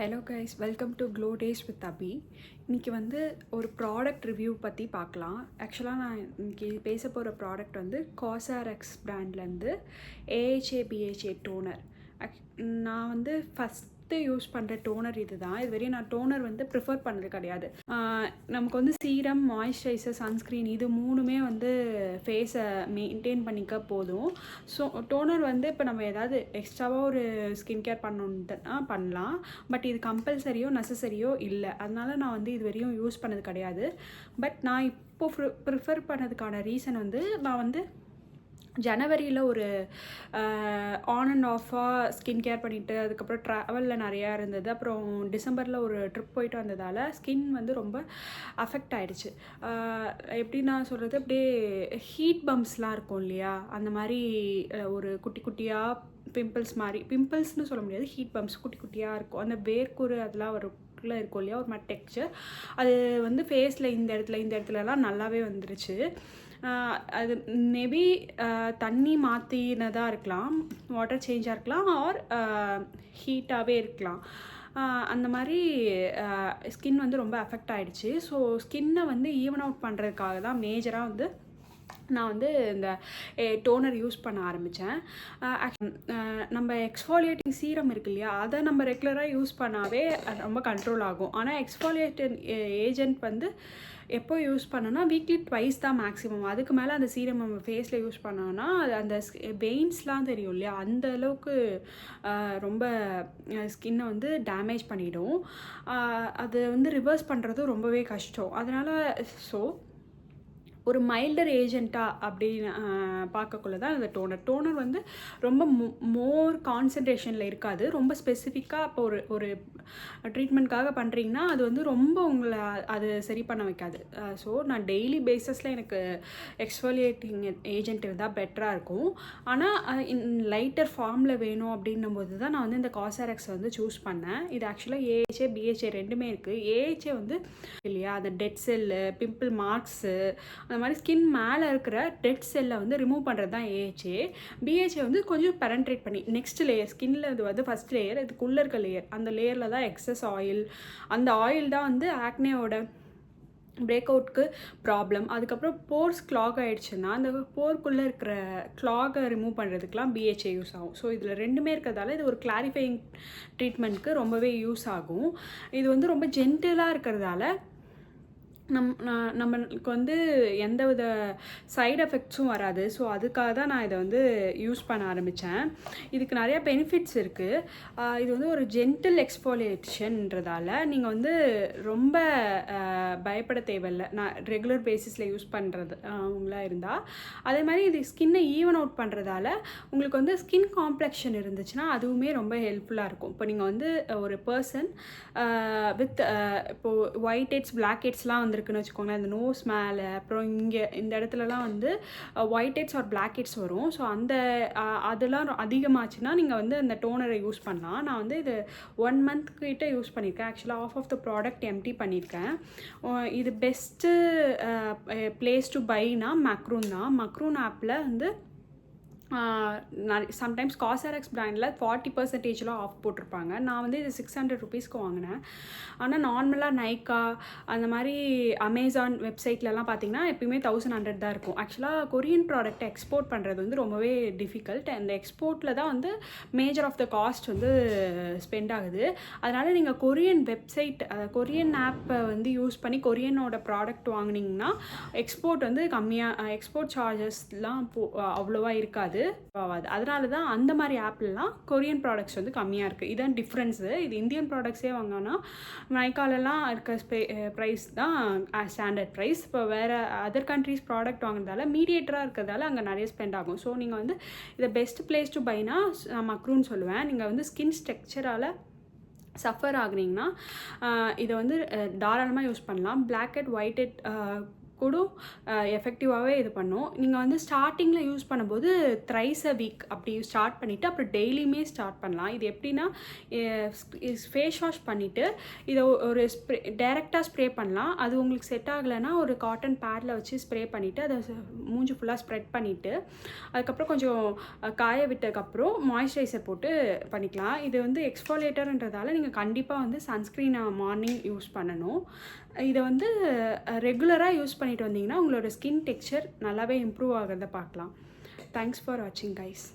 Hello guys, welcome to glow days with Abhi. இன்றைக்கி வந்து ஒரு ப்ராடக்ட் ரிவ்யூ பற்றி பார்க்கலாம். ஆக்சுவலாக நான் இன்றைக்கி பேச போகிற ப்ராடக்ட் வந்து காசாரெக்ஸ் பிராண்ட்லேருந்து ஏஹெச்ஏ பிஹெச்ஏ டோனர். நான் வந்து ஃபஸ்ட்டு யூஸ் பண்ணுற டோனர் இது தான். இது வரையும் நான் டோனர் வந்து ப்ரிஃபர் பண்ணது கிடையாது. நமக்கு வந்து சீரம், மாய்ஸ்சரைசர், சன்ஸ்க்ரீன் இது மூணுமே வந்து ஃபேஸை மெயின்டைன் பண்ணிக்க போதும். ஸோ டோனர் வந்து இப்போ நம்ம ஏதாவது எக்ஸ்ட்ராவாக ஒரு ஸ்கின் கேர் பண்ணணுன்ட்டுனா பண்ணலாம். பட் இது கம்பல்சரியோ நெசசரியோ இல்லை. அதனால நான் வந்து இது வரையும் யூஸ் பண்ணது கிடையாது. பட் நான் இப்போது ப்ரிஃபர் பண்ணதுக்கான ரீசன் வந்து நான் வந்து ஜனவரியில் ஒரு ஆன் அண்ட் ஆஃபாக ஸ்கின் கேர் பண்ணிவிட்டு அதுக்கப்புறம் ட்ராவலில் நிறையா இருந்தது. அப்புறம் டிசம்பரில் ஒரு ட்ரிப் போயிட்டு வந்ததால் ஸ்கின் வந்து ரொம்ப அஃபெக்ட் ஆகிடுச்சு. எப்படி நான் சொல்கிறது, அப்படியே ஹீட் பம்ப்ஸ்லாம் இருக்கும் இல்லையா, அந்த மாதிரி ஒரு குட்டி குட்டியாக பிம்பிள்ஸ் மாதிரி, பிம்பிள்ஸ்னு சொல்ல முடியாது, ஹீட் பம்ப்ஸ் குட்டி குட்டியாக இருக்கும். அந்த வேர்க்குரு அதெல்லாம் இருக்கும் இல்லையா, ஒரு மாதிரி டெக்ஸ்சர். அது வந்து ஃபேஸில் இந்த இடத்துலலாம் நல்லாவே வந்துருச்சு. அது மேபி தண்ணி மாற்றினதாக இருக்கலாம், வாட்டர் சேஞ்சாக இருக்கலாம், ஆர் ஹீட்டாகவே இருக்கலாம். அந்த மாதிரி ஸ்கின் வந்து ரொம்ப அஃபெக்ட் ஆகிடுச்சு. ஸோ ஸ்கின்னை வந்து ஈவன் அவுட் பண்ணுறதுக்காக தான் மேஜராக வந்து நான் வந்து இந்த டோனர் யூஸ் பண்ண ஆரம்பித்தேன். நம்ம எக்ஸ்ஃபாலியேட்டிங் சீரம் இருக்கு இல்லையா, அதை நம்ம ரெகுலராக யூஸ் பண்ணாவே ரொம்ப கண்ட்ரோல் ஆகும். ஆனால் எக்ஸ்ஃபாலியேட்டிங் ஏஜென்ட் வந்து எப்போ யூஸ் பண்ணோன்னா வீக்லி ட்வைஸ் தான் மேக்ஸிமம். அதுக்கு மேலே அந்த சீரம் நம்ம ஃபேஸில் யூஸ் பண்ணோன்னா அந்த வெயின்ஸ்லாம் தெரியும் இல்லையா, அந்த அளவுக்கு ரொம்ப ஸ்கின்னை வந்து டேமேஜ் பண்ணிவிடும். அது வந்து ரிவர்ஸ் பண்ணுறதும் ரொம்பவே கஷ்டம். அதனால் ஒரு மைல்டர் ஏஜெண்ட்டாக அப்படின்னு பார்க்கக்குள்ள தான் இந்த டோனர் வந்து ரொம்ப மோர் கான்சன்ட்ரேஷனில் இருக்காது. ரொம்ப ஸ்பெசிஃபிக்காக இப்போ ஒரு ட்ரீட்மெண்ட்காக பண்ணுறீங்கன்னா அது வந்து ரொம்ப உங்களை அது சரி பண்ண வைக்காது. ஸோ நான் டெய்லி பேஸஸில் எனக்கு எக்ஸ்ஃபாலியேட்டிங் ஏஜென்ட் இருந்தால் பெட்டராக இருக்கும். ஆனால் லைட்டர் ஃபார்மில் வேணும் அப்படின்னும் போது தான் நான் வந்து இந்த காசாரெக்ஸை வந்து சூஸ் பண்ணேன். இது ஆக்சுவலாக ஏஹெச்ஏ பிஹெச்ஏ ரெண்டுமே இருக்குது. ஏஹெச்ஏ வந்து இல்லையா, அந்த டெட் செல்லு, பிம்பிள் மார்க்ஸு, அந்த மாதிரி ஸ்கின் மேலே இருக்கிற டெட் செல்லை வந்து ரிமூவ் பண்ணுறது தான் ஏஹெச்ஏ. பிஹெச்ஏ வந்து கொஞ்சம் பெனட்ரேட் பண்ணி நெக்ஸ்ட் லேயர், ஸ்கின்னில் இது வந்து ஃபஸ்ட் லேயர், இதுக்குள்ளே இருக்க லேயர், அந்த லேயரில் தான் எக்ஸஸ் ஆயில், அந்த ஆயில் தான் வந்து ஆக்னேயோட பிரேக் அவுட்க்கு ப்ராப்ளம். அதுக்கப்புறம் போர்ஸ் கிளாக் ஆகிடுச்சுன்னா அந்த போர்க்குள்ளே இருக்கிற கிளாகை ரிமூவ் பண்ணுறதுக்கெலாம் பிஹெச்ஏ யூஸ் ஆகும். ஸோ இதில் ரெண்டுமே இருக்கிறதால இது ஒரு கிளாரிஃபையிங் ட்ரீட்மெண்ட்க்கு ரொம்பவே யூஸ் ஆகும். இது வந்து ரொம்ப ஜென்டிலாக இருக்கிறதால நம்மளுக்கு வந்து எந்த வித சைடு எஃபெக்ட்ஸும் வராது. ஸோ அதுக்காக தான் நான் இதை வந்து யூஸ் பண்ண ஆரம்பித்தேன். இதுக்கு நிறையா பெனிஃபிட்ஸ் இருக்குது. இது வந்து ஒரு ஜென்டில் எக்ஸ்ஃபாலியேஷன்றதால நீங்கள் வந்து ரொம்ப பயப்பட தேவையில்லை. நான் ரெகுலர் பேசிஸில் யூஸ் பண்ணுறது உங்களாக இருந்தால். அதே மாதிரி இது ஸ்கின்னை ஈவன் அவுட் பண்ணுறதால உங்களுக்கு வந்து ஸ்கின் காம்ப்ளெக்ஷன் இருந்துச்சுன்னா அதுவுமே ரொம்ப ஹெல்ப்ஃபுல்லாக இருக்கும். இப்போ நீங்கள் வந்து ஒரு பர்சன் வித் இப்போது ஒயிட் ஹெட்ஸ், பிளாக் ஹெட்ஸ்லாம் வந்து இருக்குன்னு வச்சுக்கோங்களேன், அந்த நோஸ் மேலே, அப்புறம் இங்கே இந்த இடத்துலலாம் வந்து white heads or black heads வரும். ஸோ அந்த அதெல்லாம் அதிகமாச்சுன்னா நீங்கள் வந்து அந்த டோனரை யூஸ் பண்ணலாம். நான் வந்து இது 1 month கிட்ட யூஸ் பண்ணியிருக்கேன். ஆக்சுவலாக ஆஃப் த ப்ராடக்ட் எம்டி பண்ணியிருக்கேன். இது பெஸ்ட்டு பிளேஸ் டு பைனா மக்ரூன் தான். மக்ரூன் ஆப்பில் வந்து சம்டைம்ஸ் காசாரெக்ஸ் பிராண்டில் 40% ஆஃப் போட்டிருப்பாங்க. நான் வந்து இது 600 rupeesக்கு வாங்கினேன். ஆனால் நார்மலாக நைக்கா அந்த மாதிரி அமேசான் வெப்சைட்லலாம் பார்த்தீங்கன்னா எப்பயுமே 1100 தான் இருக்கும். ஆக்சுவலாக கொரியன் ப்ராடக்ட்டை எக்ஸ்போர்ட் பண்ணுறது வந்து ரொம்பவே டிஃபிகல்ட். அந்த எக்ஸ்போர்ட்டில் தான் வந்து மேஜர் ஆஃப் த காஸ்ட் வந்து ஸ்பெண்ட் ஆகுது. அதனால் நீங்கள் கொரியன் வெப்சைட், கொரியன் ஆப்பை வந்து யூஸ் பண்ணி கொரியனோட ப்ராடக்ட் வாங்கினீங்கன்னா எக்ஸ்போர்ட் வந்து கம்மியாக, எக்ஸ்போர்ட் சார்ஜஸ்லாம் அவ்வளோவா இருக்காது, ஆகாது. அதனால தான் அந்த மாதிரி ஆப்லாம் கொரியன் ப்ராடக்ட்ஸ் வந்து கம்மியாக இருக்குது. இதுதான் டிஃப்ரென்ஸு. இது இந்தியன் ப்ராடக்ட்ஸே வாங்கினா நைக்காலெலாம் இருக்க ப்ரைஸ் தான் ஸ்டாண்டர்ட் ப்ரைஸ். இப்போ வேறு அதர் கண்ட்ரீஸ் ப்ராடக்ட் வாங்குறதால மீடியேட்டராக இருக்கிறதால அங்கே நிறைய ஸ்பெண்ட் ஆகும். ஸோ நீங்கள் வந்து இதை பெஸ்ட் பிளேஸ் டு பைனா நான் மக்ரூன்னு சொல்லுவேன். நீங்கள் வந்து ஸ்கின் ஸ்ட்ரக்சரால் சஃபர் ஆகுனீங்கன்னா இதை வந்து தாராளமாக யூஸ் பண்ணலாம். பிளாக் ஹெட், ஒயிட் ஹெட் கூட எஃபெக்டிவாகவே இது பண்ணும். நீங்கள் வந்து ஸ்டார்டிங்கில் யூஸ் பண்ணும்போது த்ரைஸ் அ வீக் அப்படி ஸ்டார்ட் பண்ணிவிட்டு அப்புறம் டெய்லியுமே ஸ்டார்ட் பண்ணலாம். இது எப்படின்னா ஃபேஸ் வாஷ் பண்ணிவிட்டு இதை ஒரு டைரெக்டாக ஸ்ப்ரே பண்ணலாம். அது உங்களுக்கு செட் ஆகலைன்னா ஒரு காட்டன் பேடில் வச்சு ஸ்ப்ரே பண்ணிவிட்டு அதை மூஞ்சி ஃபுல்லாக ஸ்ப்ரெட் பண்ணிவிட்டு அதுக்கப்புறம் கொஞ்சம் காய விட்டதுக்கப்புறம் மாய்ஸ்சரைசர் போட்டு பண்ணிக்கலாம். இது வந்து எக்ஸ்ஃபாலியேட்டர்ன்றதால நீங்கள் கண்டிப்பாக வந்து சன்ஸ்க்ரீனை மார்னிங் யூஸ் பண்ணணும். இதை வந்து ரெகுலராக யூஸ் பண்ணிட்டு வந்தீங்கன்னா உங்களோட ஸ்கின் டெக்ஸ்சர் நல்லாவே இம்ப்ரூவ் ஆகிறத பார்க்கலாம். தேங்க்ஸ் ஃபார் வாட்சிங் கைஸ்.